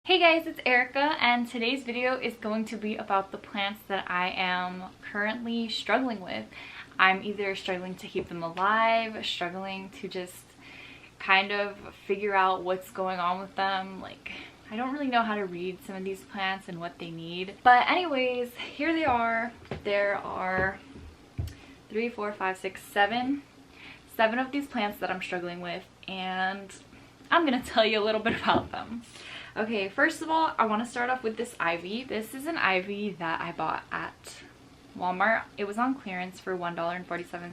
Hey guys, it's Erica, and today's video is going to be about the plants that I am currently struggling with. I'm either struggling to keep them alive, struggling to just kind of figure out what's going on with them. Like, I don't really know how to read some of these plants and what they need. But anyways, here they are. There are 3, 4, 5, 6, 7 of these plants that I'm struggling with, and I'm gonna tell you a little bit about them. Okay, first of all, I want to start off with this ivy. This is an ivy that I bought at Walmart. It was on clearance for $1.47.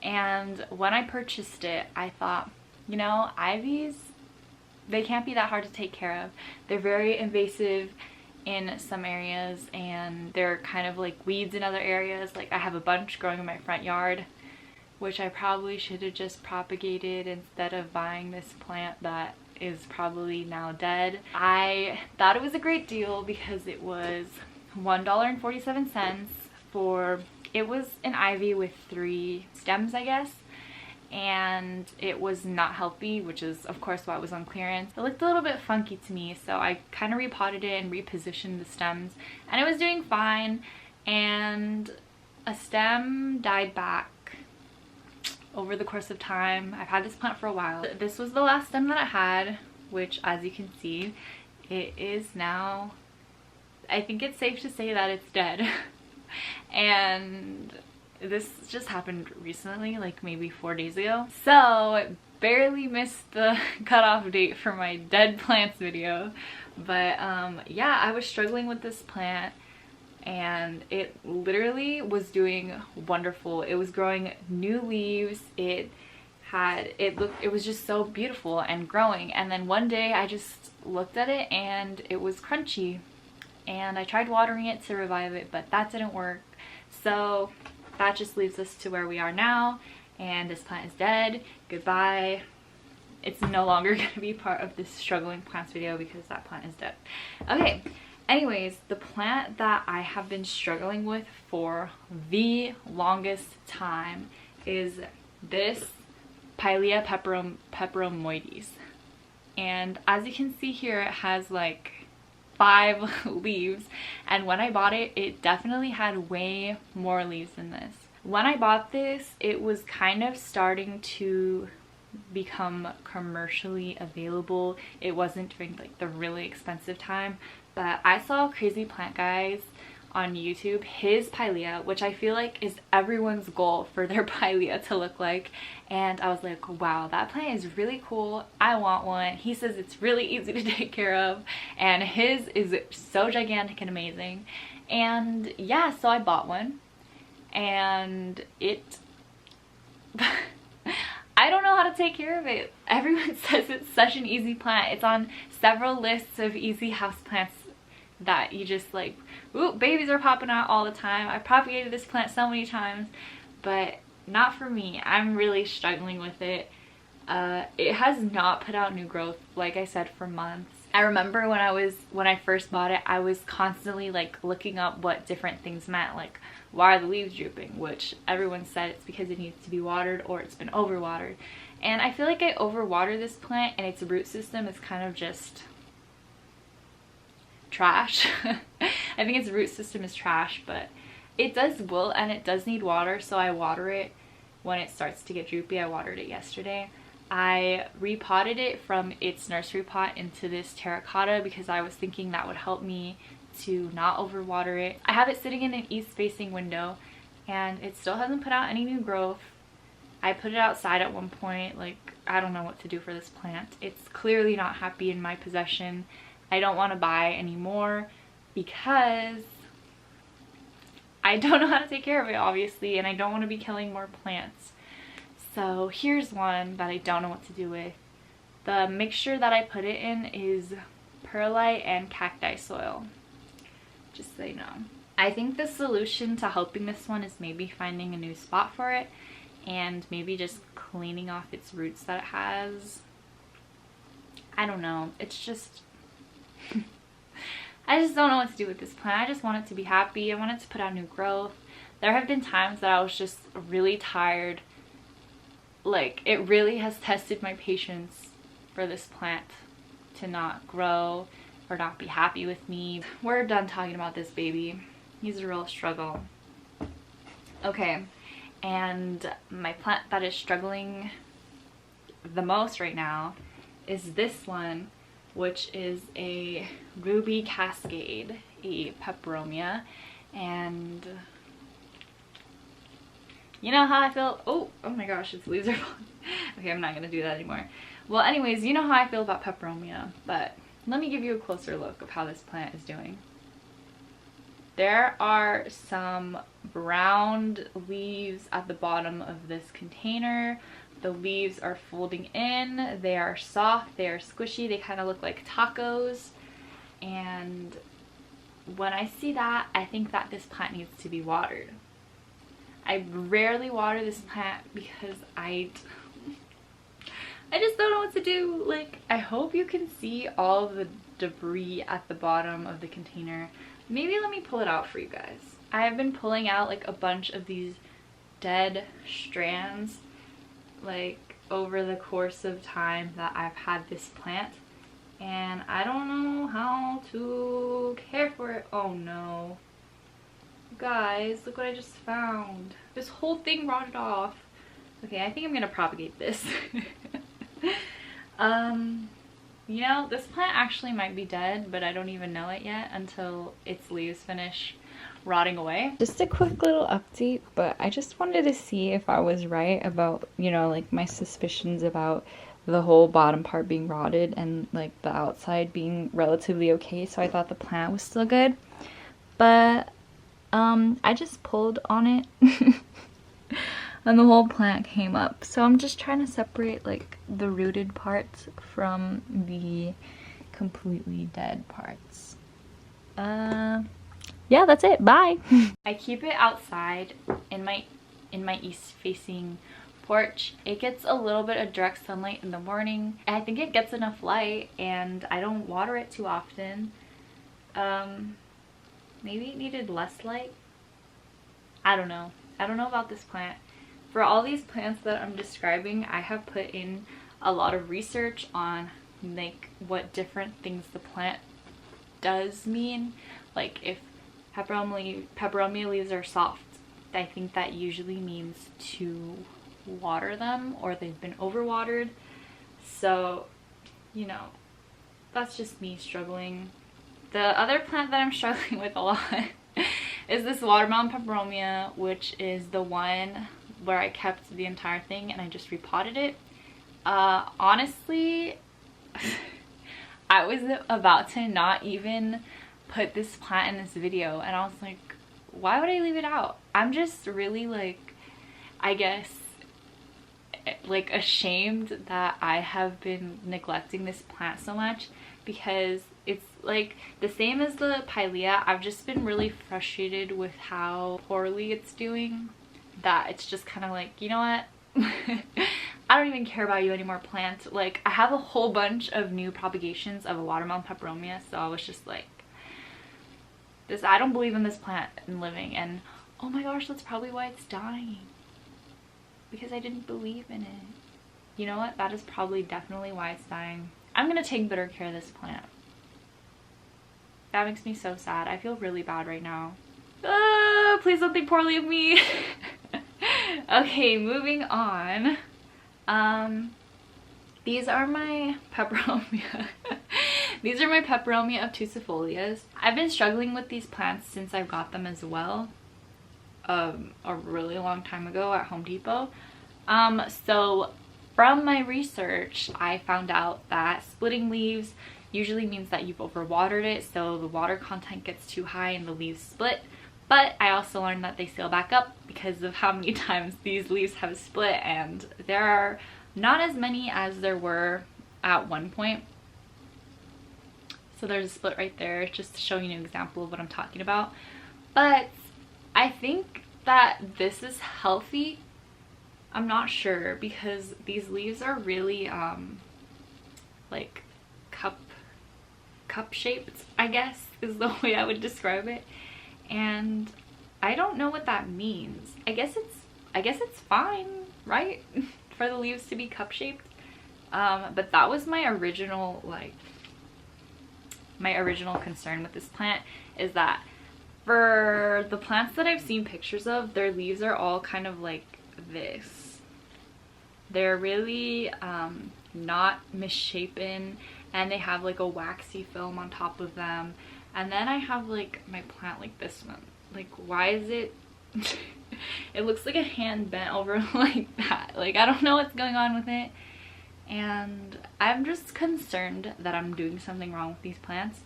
And when I purchased it, I thought, you know, ivies, they can't be that hard to take care of. They're very invasive in some areas, and they're kind of like weeds in other areas. Like, I have a bunch growing in my front yard, which I probably should have just propagated instead of buying this plant that is probably now dead. I thought it was a great deal because it was $1.47 for, it was an ivy with 3 stems, I guess, and it was not healthy, which is of course why it was on clearance. It looked a little bit funky to me, so I kind of repotted it and repositioned the stems, and it was doing fine, and a stem died back over the course of time. I've had this plant for a while. This was the last stem that I had, which, as you can see, it is now, I think it's safe to say that it's dead. And this just happened recently, like maybe 4 days ago. So barely missed the cutoff date for my dead plants video. But yeah, I was struggling with this plant, and it literally was doing wonderful. It was growing new leaves. It was just so beautiful and growing. And then one day I just looked at it and it was crunchy, and I tried watering it to revive it, but that didn't work. So that just leaves us to where we are now, and this plant is dead. Goodbye. It's no longer going to be part of this struggling plants video because that plant is dead. Okay. Anyways, the plant that I have been struggling with for the longest time is this Pylea peperomioides. And as you can see here, it has like 5 leaves, and when I bought it, it definitely had way more leaves than this. When I bought this, it was kind of starting to become commercially available. It wasn't during like the really expensive time, but I saw Crazy Plant Guys on YouTube, his Pylea, which I feel like is everyone's goal for their Pylea to look like, and I was like, wow, that plant is really cool. I want one. He says it's really easy to take care of, and his is so gigantic and amazing. And yeah, so I bought one, and it I don't know how to take care of it. Everyone says it's such an easy plant. It's on several lists of easy houseplants that you just like, ooh, babies are popping out all the time. I propagated this plant so many times, but not for me. I'm really struggling with it. It has not put out new growth, like I said, for months. I remember when I first bought it, I was constantly like looking up what different things meant, like, why are the leaves drooping, which everyone said it's because it needs to be watered or it's been overwatered. And I feel like I overwater this plant, and its root system is kind of just trash. I think its root system is trash, but it does wilt and it does need water, so I water it when it starts to get droopy. I watered it yesterday. I repotted it from its nursery pot into this terracotta because I was thinking that would help me to not overwater it. I have it sitting in an east facing window, and it still hasn't put out any new growth. I put it outside at one point. Like, I don't know what to do for this plant. It's clearly not happy in my possession. I don't want to buy anymore because I don't know how to take care of it, obviously, and I don't want to be killing more plants. So here's one that I don't know what to do with. The mixture that I put it in is perlite and cacti soil, just so you know. I think the solution to helping this one is maybe finding a new spot for it and maybe just cleaning off its roots that it has. I don't know. It's just I just don't know what to do with this plant. I just want it to be happy. I want it to put out new growth. There have been times that I was just really tired. Like, it really has tested my patience for this plant to not grow. or not be happy with me. We're done talking about this baby. He's a real struggle. Okay, and my plant that is struggling the most right now is this one, which is a ruby cascade, a peperomia. And you know how I feel. Oh my gosh, its leaves are falling. Okay, I'm not gonna do that anymore. Well, anyways, you know how I feel about peperomia, but let me give you a closer look of how this plant is doing. There are some browned leaves at the bottom of this container. The leaves are folding in, they are soft, they are squishy, they kind of look like tacos. And when I see that, I think that this plant needs to be watered. I rarely water this plant because I just don't know what to do. Like, I hope you can see all the debris at the bottom of the container. Maybe let me pull it out for you guys. I have been pulling out like a bunch of these dead strands like over the course of time that I've had this plant, and I don't know how to care for it. Oh no. Guys, look what I just found. This whole thing rotted off. Okay, I think I'm gonna propagate this. You know, this plant actually might be dead, but I don't even know it yet until its leaves finish rotting away. Just a quick little update, but I just wanted to see if I was right about, you know, like my suspicions about the whole bottom part being rotted and like the outside being relatively okay. So I thought the plant was still good, but I just pulled on it and the whole plant came up. So I'm just trying to separate like the rooted parts from the completely dead parts. Yeah, that's it. Bye. I keep it outside in my east facing porch. It gets a little bit of direct sunlight in the morning. I think it gets enough light, and I don't water it too often. Maybe it needed less light. I don't know. I don't know about this plant. For all these plants that I'm describing, I have put in a lot of research on like what different things the plant does mean. Like if peperomia leaves are soft, I think that usually means to water them or they've been overwatered. So, you know, that's just me struggling. The other plant that I'm struggling with a lot is this watermom peperomia, which is the one where I kept the entire thing and I just repotted it. Honestly, I was about to not even put this plant in this video, and I was like, why would I leave it out? I'm just really like, I guess, like ashamed that I have been neglecting this plant so much, because it's like the same as the Pylea. I've just been really frustrated with how poorly it's doing, that it's just kind of like, you know what? I don't even care about you anymore, plant. Like, I have a whole bunch of new propagations of a watermelon peperomia, so I was just like, this, I don't believe in this plant and living. And oh my gosh, that's probably why it's dying, because I didn't believe in it. You know what? That is probably definitely why it's dying. I'm gonna take better care of this plant. That makes me so sad. I feel really bad right now. Please don't think poorly of me. Okay, moving on. These are my peperomia. These are my Peperomia obtusifolias. I've been struggling with these plants since I got them as well, a really long time ago at Home Depot. So from my research, I found out that splitting leaves usually means that you've overwatered it, so the water content gets too high and the leaves split. But I also learned that they seal back up because of how many times these leaves have split, and there are not as many as there were at one point. So there's a split right there, just to show you an example of what I'm talking about. But I think that this is healthy. I'm not sure, because these leaves are really like cup shaped, I guess is the way I would describe it. And I don't know what that means. I guess it's fine, right? For the leaves to be cup shaped. But that was my original like my original concern with this plant is that for the plants that I've seen pictures of, their leaves are all kind of like this. They're really not misshapen, and they have like a waxy film on top of them. And then I have like my plant like this one. Like, why is it it looks like a hand bent over like that. Like, I don't know what's going on with it, and I'm just concerned that I'm doing something wrong with these plants.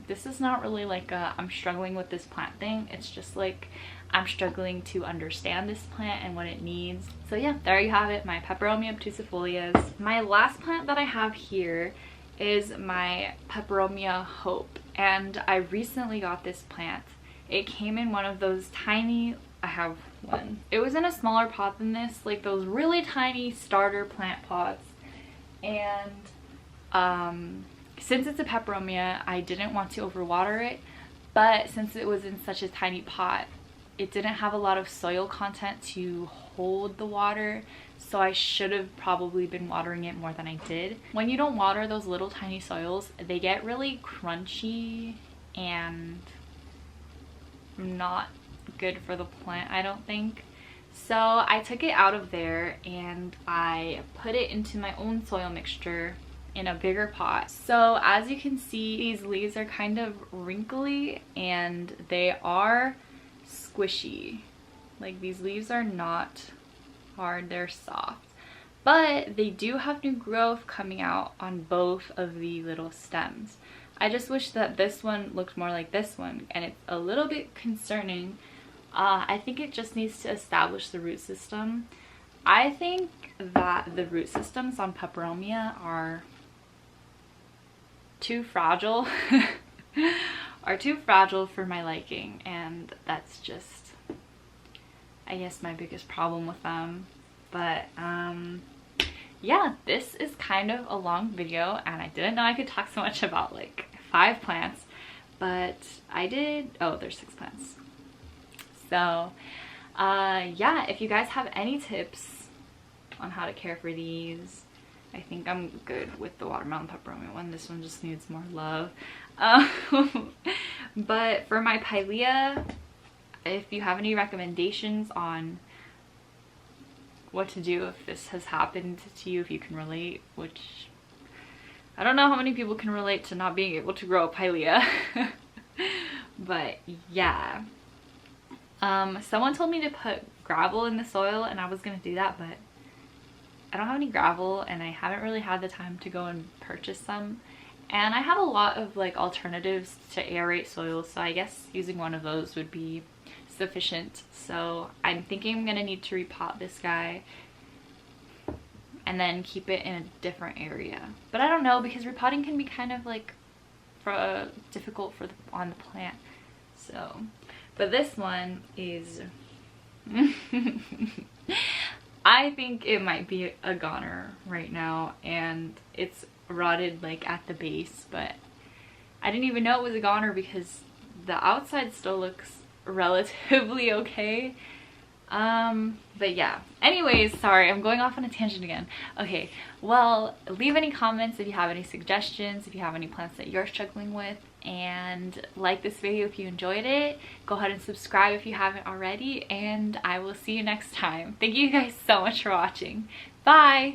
This is not really like a I'm struggling with this plant thing. It's just like I'm struggling to understand this plant and what it needs. So yeah, there you have it, my Peperomia obtusifolias. My last plant that I have here is my Peperomia Hope, and I recently got this plant. It came in one of those tiny, I have one. It was in a smaller pot than this, like those really tiny starter plant pots. And since it's a Peperomia, I didn't want to overwater it, but since it was in such a tiny pot, it didn't have a lot of soil content to hold the water, so I should have probably been watering it more than I did. When you don't water those little tiny soils, they get really crunchy and not good for the plant, I don't think. So I took it out of there and I put it into my own soil mixture in a bigger pot. So as you can see, these leaves are kind of wrinkly and they are squishy. Like, these leaves are not hard, they're soft, but they do have new growth coming out on both of the little stems. I just wish that this one looked more like this one, and it's a little bit concerning. I think it just needs to establish the root system. I think that the root systems on Peperomia are too fragile for my liking, and that's just, I guess, my biggest problem with them. But yeah, this is kind of a long video, and I didn't know I could talk so much about like 5 plants, but I did. Oh, there's 6 plants. So yeah, if you guys have any tips on how to care for these, I think I'm good with the watermelon Peperomia one. This one just needs more love. But for my Pylea, if you have any recommendations on what to do if this has happened to you, if you can relate, which I don't know how many people can relate to not being able to grow a Pylea. But yeah, someone told me to put gravel in the soil, and I was gonna do that, but I don't have any gravel and I haven't really had the time to go and purchase some, and I have a lot of like alternatives to aerate soil, so I guess using one of those would be sufficient. So I'm thinking I'm gonna need to repot this guy and then keep it in a different area, but I don't know, because repotting can be kind of like difficult on the plant. So, but this one is I think it might be a goner right now, and it's rotted like at the base, but I didn't even know it was a goner because the outside still looks relatively okay. But yeah, anyways, sorry, I'm going off on a tangent again. Okay, well, leave any comments if you have any suggestions, if you have any plants that you're struggling with, and like this video if you enjoyed it. Go ahead and subscribe if you haven't already, and I will see you next time. Thank you guys so much for watching. Bye!